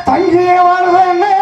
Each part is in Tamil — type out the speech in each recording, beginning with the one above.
தங்கிய வாழ்வனே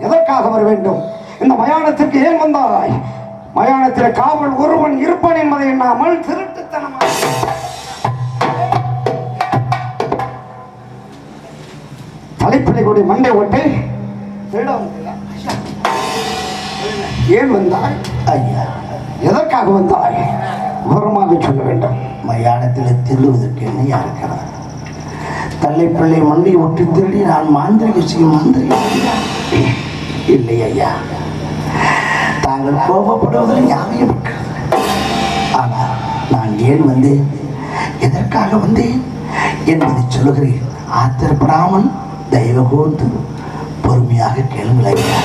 எதற்காக வர வேண்டும்? இந்த மயானத்திற்கு ஏன் வந்தாய்? மயானத்தில் காவல் ஒருவன் இருப்பான் என்பதை எண்ணாமல் திருட்டுத்தனமாக தலைப்பிள்ளைகளுடைய மண்டை ஓட்டு ஏன் வந்தாய்? ஐயா, எதற்காக வந்தாய்? விவரமாக சொல்ல வேண்டும். மயானத்தில் திருடுவதற்கு என்ன இருக்கிறது? தலைப்பிள்ளை மண்டை ஒட்டி திருடி நான் மாந்திரிக செய்யும் மாந்திரிக இல்லை ஐயா. தாங்கள் கோபப்படுவதில் ஞாபகம் இருக்கிறது. ஆனால் நான் ஏன் வந்தேன், எதற்காக வந்தேன் என்பதை சொல்லுகிறேன். ஆத்திரப்படாமல் தயவு கூர்ந்து பொறுமையாக கேளுங்கள் ஐயா.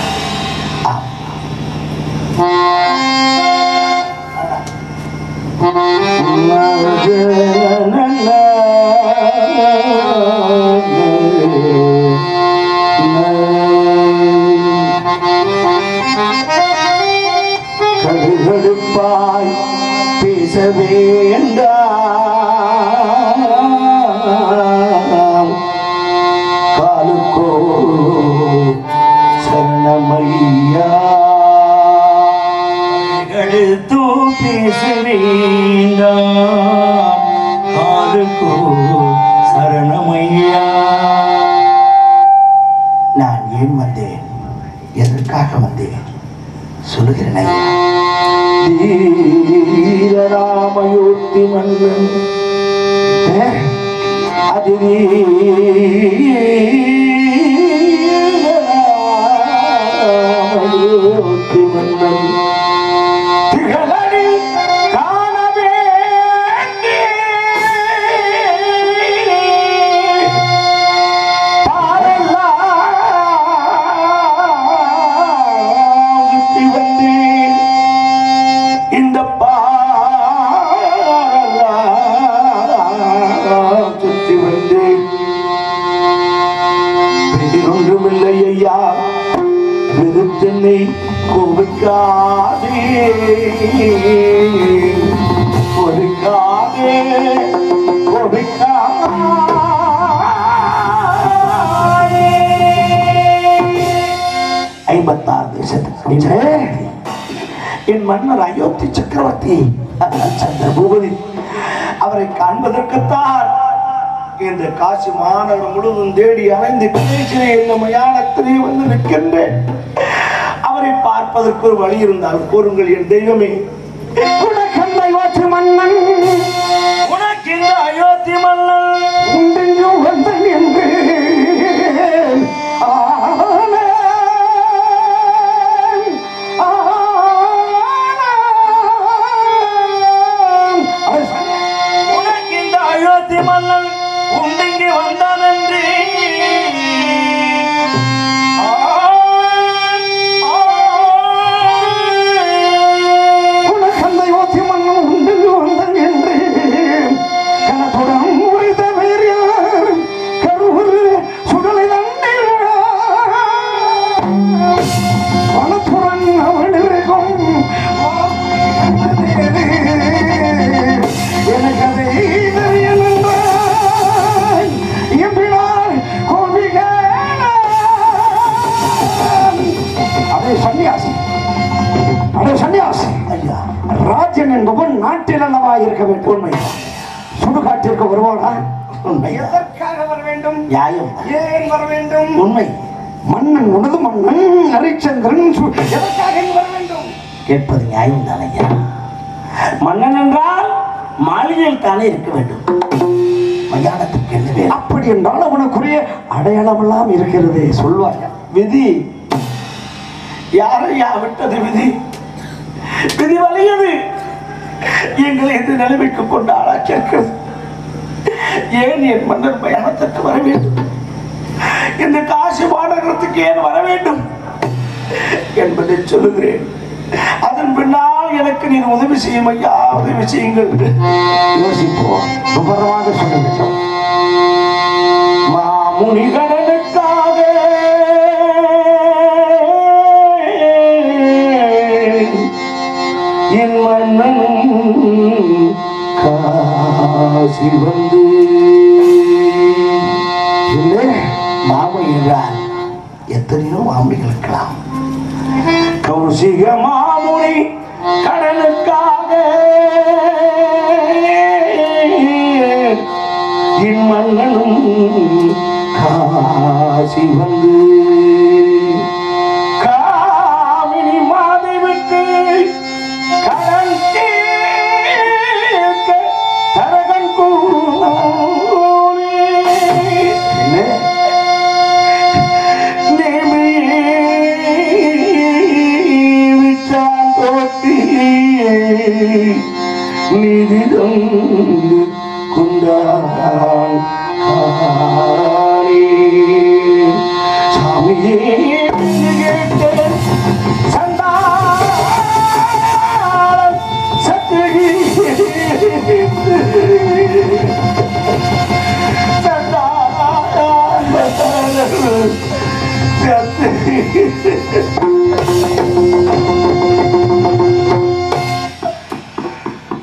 கடுகடுப்பாய் பேச வேண்டாம், காலுக்கோ சரணமையா. கடுத்து பேச வேண்டாம், காலுக்கோ சரணமையா. நான் ஏன் வந்தேன், எதற்காக வந்தேன் சொல்லுகிறேன் ஐயா. ராமயோத்தி மன்னன் அதிராமயோத்தி மன்னன் திகழடி காணவே என்னை கோபிக்காதே கோபிக்காதே கோபிக்காதே. 56 தேசத்துக்கு என் மன்னர் அயோத்தி சக்கரவர்த்தி சந்திரபூபதி அவரை காண்பதற்குத்தான் இந்த காசி மாநகரம் முழுவதும் தேடி அலைந்து இந்த மயானத்திலே வந்து நிற்கின்றேன். அவரை பார்ப்பதற்கு ஒரு வழி இருந்தால் கூறுங்கள் என் தெய்வமே. உனக்கு இந்த அயோத்தி மன்னன் உண்டெங்கும் வந்தன் என்று உனக்கு இந்த அயோத்தி மன்னன் உண்டெங்கி வந்தான் என்று ராஜன் என்பவன் நாட்டில் அல்லவா இருக்க வேண்டும். சுடுகாட்டிற்கு வருவானா? எதற்காக வர வேண்டும்? நியாயம். ஏன் வர வேண்டும்? உண்மை. மன்னன் உனது மன்னன் ஹரிச்சந்திரன் எதற்காக வர வேண்டும்? கேட்பது நியாயம் தானையா? மன்னன் என்றால் மாளிகையில் தானே இருக்க வேண்டும். மயானத்துக்கு என்ன வேறு? அப்படி என்றால் அவனுக்குரிய அடையாளம் எல்லாம் இருக்கிறதே, சொல்வாயா? விதி யாரையா விட்டது? விதி விதி வலியது எங்களை இந்த நிலைமைக்கு கொண்டு ஆளாக்கியிருக்கிறது. ஏன் என் மன்னர் மயானத்திற்கு வர வேண்டும்? இந்த காசி மாநகரத்துக்கு ஏன் வர வேண்டும் என்பதை சொல்லுகிறேன். அதன் பின்னால் எனக்கு நீர் உதவி செய்யும் ஐயா, உதவி செய்யுங்கள். யோசிப்போம், விவரமாக சொல்ல வேண்டும். மாமுனிகளுக்காக என் மன்னனும் காசி வந்து இல்லை. மாமுனி என்றால் எத்தனையோ மாமுனிகள் இருக்கலாம். கௌசிக மாமுனி கடனுக்காக என் மன்னனும் காசி வந்து காமினி மாதேவிக்கு கடன் தீர்க்க தரகன் கூலி நிதி தந்து கொண்டான் சாமியே கேட்டேன் சந்தானம் சத்துகி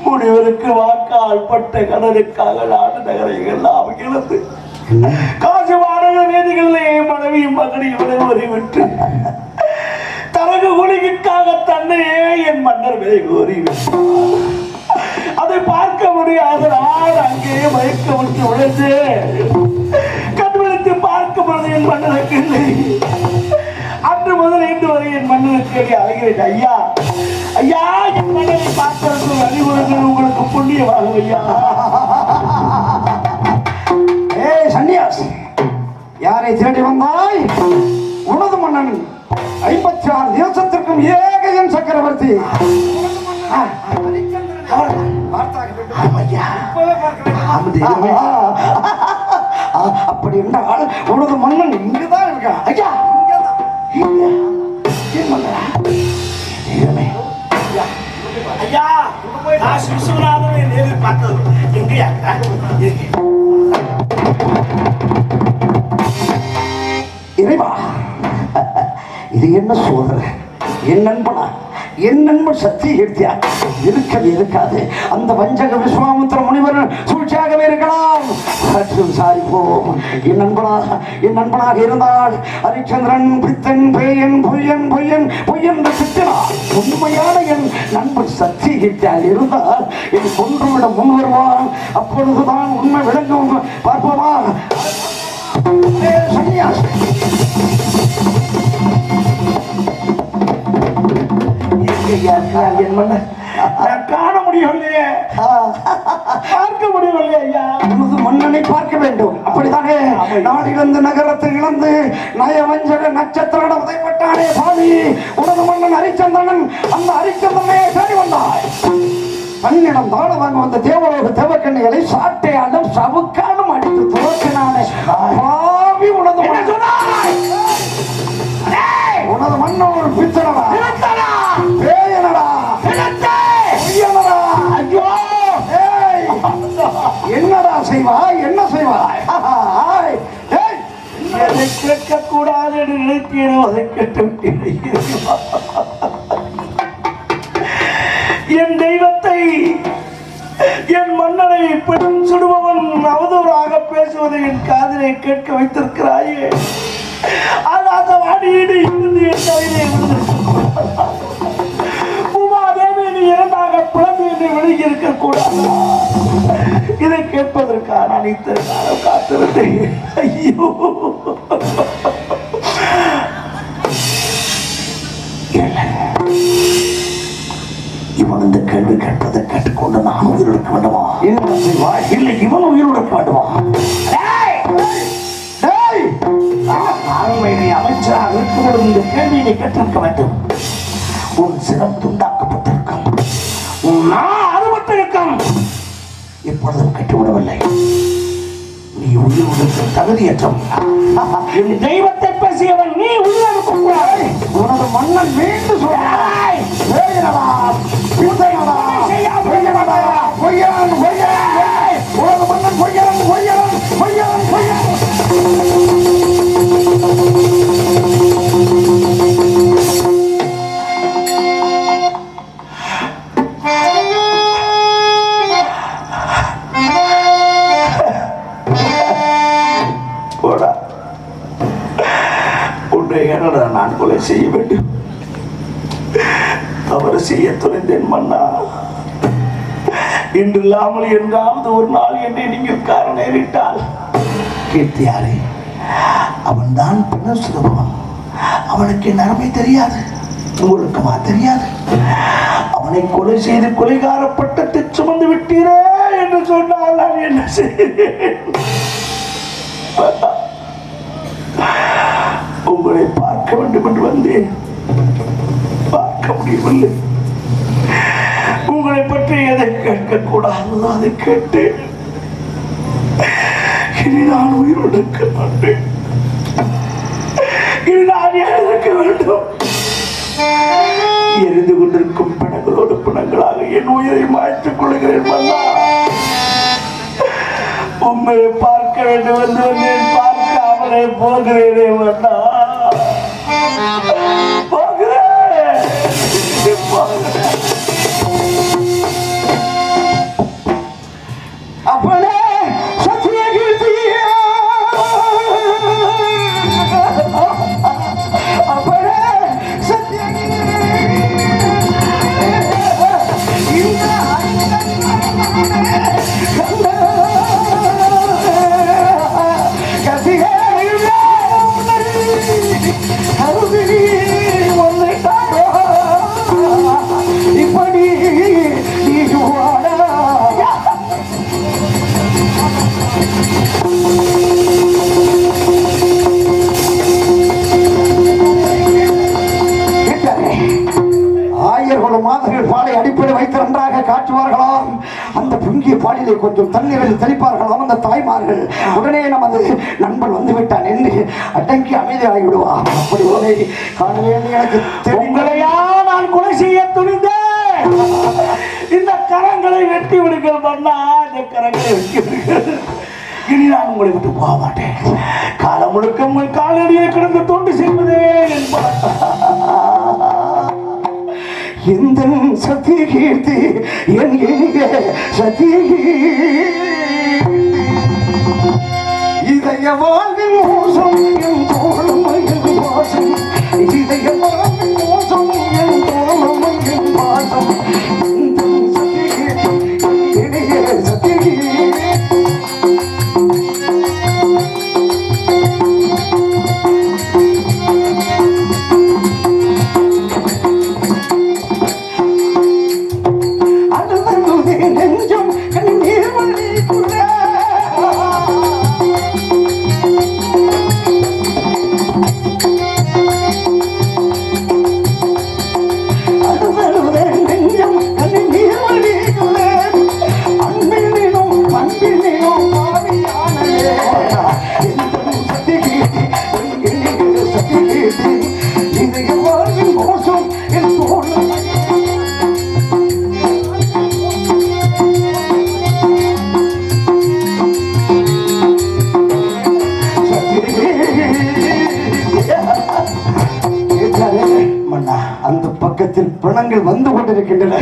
முனிவருக்கு வாக்கால் பட்ட கடனுக்காக நாடு நகரைகள் எல்லாம் இழந்து காசு வாடகை வேதிகளிலே மனைவியும் மகனையும் விட்டு தரகு குலிக்காக தன்னையே என் மன்னர் விலை கோரி அதை பார்க்க முடியாத நான் அங்கே மயக்க விட்டு உழைத்து கண்விழித்து பார்க்க பொழுது என் மன்னனுக்கு இல்லை. அன்று முதல் இன்று வரை என் மன்னனுக்கு அழைகிறேன். ஐயா ஐயா, என் மன்னனை பார்ப்பதற்கு அறிவுறுங்கள், உங்களுக்கு புண்ணியமாகும் ஐயா. ஏய் சன்னியாசி, யாரை தேடி வந்தாய்? உனது மன்னன் 56 தேசத்திற்கும் ஏகையன் சக்கரவர்த்தி. அப்படி என்றால் உனது மன்னன் இங்குதான் இருக்கான். ஐயா ஐயா, காசி விஸ்வநாதனை நேரில் பார்த்தது எங்கயா? இறைவா, இது என்ன சோதனை? என் நண்பனா, என் நண்பன் சத்தியகீர்த்தியா இருக்கவே இருக்காது. அந்த வஞ்சக விஸ்வாமித்திர முனிவர் சூழ்ச்சியாகவே இருக்கலாம். சற்று விசாரிப்போம். என் நண்பனாக இருந்தால் ஹரிச்சந்திரன் பித்தன் பேயன் பொய்யன் பொய்யன் பொய்யன் திட்டினார். உண்மையான என் நண்பன் சத்தியகீர்த்தியாக இருந்தால் என் கொன்றுவிட முன் வருவான். அப்பொழுதுதான் உண்மை விளங்கும். பார்ப்போமா? சன்னியாசி, என் மன்னர் காண முடியவில்லையே, பார்க்க முடியவில்லை. ஐயா, உனது மன்னனை பார்க்க வேண்டும். அப்படித்தானே? நாடிழந்து நகரத்தை இழந்து நயவஞ்சக நட்சத்திர உதைப்பட்டானே பாவி, உனது மன்னன் ஹரிச்சந்திரன். அந்த ஹரிச்சந்திரனை தேடி வந்தாய். தன்னிடம் தாழ வாங்க வந்த தேவலோக தேவக்கண்ணிகளை சாட்டையாலும் சவுக்காலும் அடித்து துவக்கினானே பாவி, உனது உனது மன்னன் ஒரு பித்தனடா, பேயனடா, ஐயோ, என்னடா செய்வாய்? என்ன செய்வாய்? அதை கேட்கக்கூடாது என்று நினைத்தேனோ அதை கேட்டுவிட்டேன். என் தெய்வத்தை, என் மன்னனை பெண் சுடுபவன் அவதூறாக பேசுவதை என் காதிலே கேட்க வைத்திருக்கிறாயே. ஆகாசவாணியீடு இருந்து என் தலையிலே விழுந்து உமாதேவி இரண்டாக பிளந்து என்று நடுங்கி இருக்க கூடாது. இதை கேட்பதற்காக நான் இத்தனை காலம் காத்திருந்தேன். ஐயோ, இவன் இந்த கேள்வி கேட்பதை கேட்டுக்கொண்டு நான் உயிரிழக்க வேண்டுமா? இல்லை, இவன் உயிரிழக்க வேண்டுமா? அமைச்சராக இருக்கும்போது இந்த கேள்வியை கேட்டிருக்க வேண்டும். உன் சிரம் துண்டாக்கப்பட்டிருக்கும், உன் அறுபட்டிருக்கும், எப்பொழுதும் கட்டுவிடவில்லை. நீ உயிரிழக்க தகுதியற்றவன். என் தெய்வத்தை பேசியவன் நீ உயிரிழக்க கூடாது. உனது மன்னன் மீண்டும் சொல்றாய். உனது மன்னன் பொய்யன் பொய்யன் பொய்யன் பொய்யன். நான் கொலை செய்ய வேண்டும். தவறு செய்ய துணிந்தேன் மன்னா. இன்று இல்லாமல் என்றாவது ஒரு நாள் என்னை நீங்கள் காரணம் நேரிட்டால் கீர்த்தியாரே, அவன் தான் பின்ன சுதபவன். அவனுக்கு என் அருமை தெரியாது, உங்களுக்குமா தெரியாது? அவனை கொலை செய்து கொலைகார பட்டத்தை சுமந்து விட்டீரே என்று சொன்னால் நான் என்ன செய்கிறேன்? உங்களை பார்க்க வேண்டும் என்று வந்தேன், பார்க்க முடியவில்லை. உங்களை பற்றி எதை கேட்கக்கூடாது அதை கேட்டேன். இனி நான் உயிரோடு இருக்க மாட்டேன். இனி நான் இருக்க வேண்டும். எரிந்து கொண்டிருக்கும் பிணங்களோடு பிணங்களாக என் உயிரை மாற்றிக் கொள்கிறேன் மன்னா. உண்மையை பார்க்க வேண்டும் என்று வந்தேன், பார்க்காமலே போகிறேனே மன்னா. போகிறேன். அப்பனே சத்திய கீர்த்தியா, அப்பனே சத்திய இப்படி ஆயர்களும் மாதர்கள் பாலை அடிப்படை வைத்து நன்றாக காட்டுவார்களாம். அந்த பொங்கிய பாலிலே கொஞ்சம் தண்ணீரில் தெளிப்பார்களாம் அந்த தாய்மார்கள். உடனே நமது நண்பன் வந்து விட்டான் என்று அடங்கி அமைதியாகி விடுவார். அப்படி உடனே காண வேண்டிய எனக்கு உங்களையா நான் கொலை செய்ய துணிந்தேன். இந்த கரங்களை வெட்டி விடுங்கள் மன்னா, இந்த கரங்களை வெட்டி விடுங்கள். இனி நான் உங்களை விட்டு போக மாட்டேன். காலம் முழுக்க உங்கள் காலடியை கிடந்து தொண்டு செய்வதே என்பார். இந்த சத்திய கீர்த்தி என் சத்திய இதய வாழ்வின் மோசம் என் தோழம் என் வாசம். இதய வாழ்வின் மோசம் என் தோழம் என் வாசம். இந்த சத்திய கீர்த்தி சத்திய கீர்த்தி நெஞ்சம் கண்ணீர் வழிக்குள்ள நெஞ்சம் கண்ணீர் வழிக்குள்ள அன்பிலும் பண்பிலும் பாவியானே. சத்திய இதய வாழ்வின் மோசம் என் தோழம் அந்த பக்கத்தில் பிணங்கள் வந்து கொண்டிருக்கின்றன.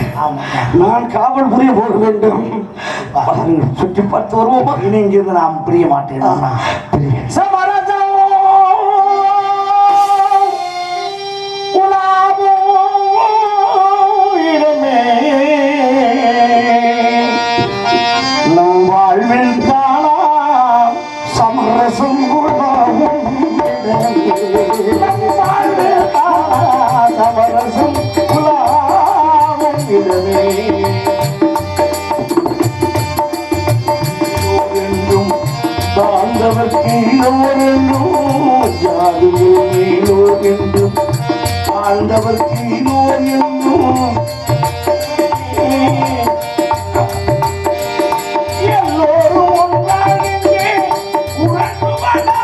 நான் காவல் புரிய போக வேண்டும். சுற்றி பார்த்து வருவோமா? இனி இங்கிருந்து நாம் பிரிய மாட்டேன். இடமே அதுவோ என்றும் ஆழ்ந்தவர் கீழோ என்றும் எல்லோரும் ஒன்றாக உறங்குவதா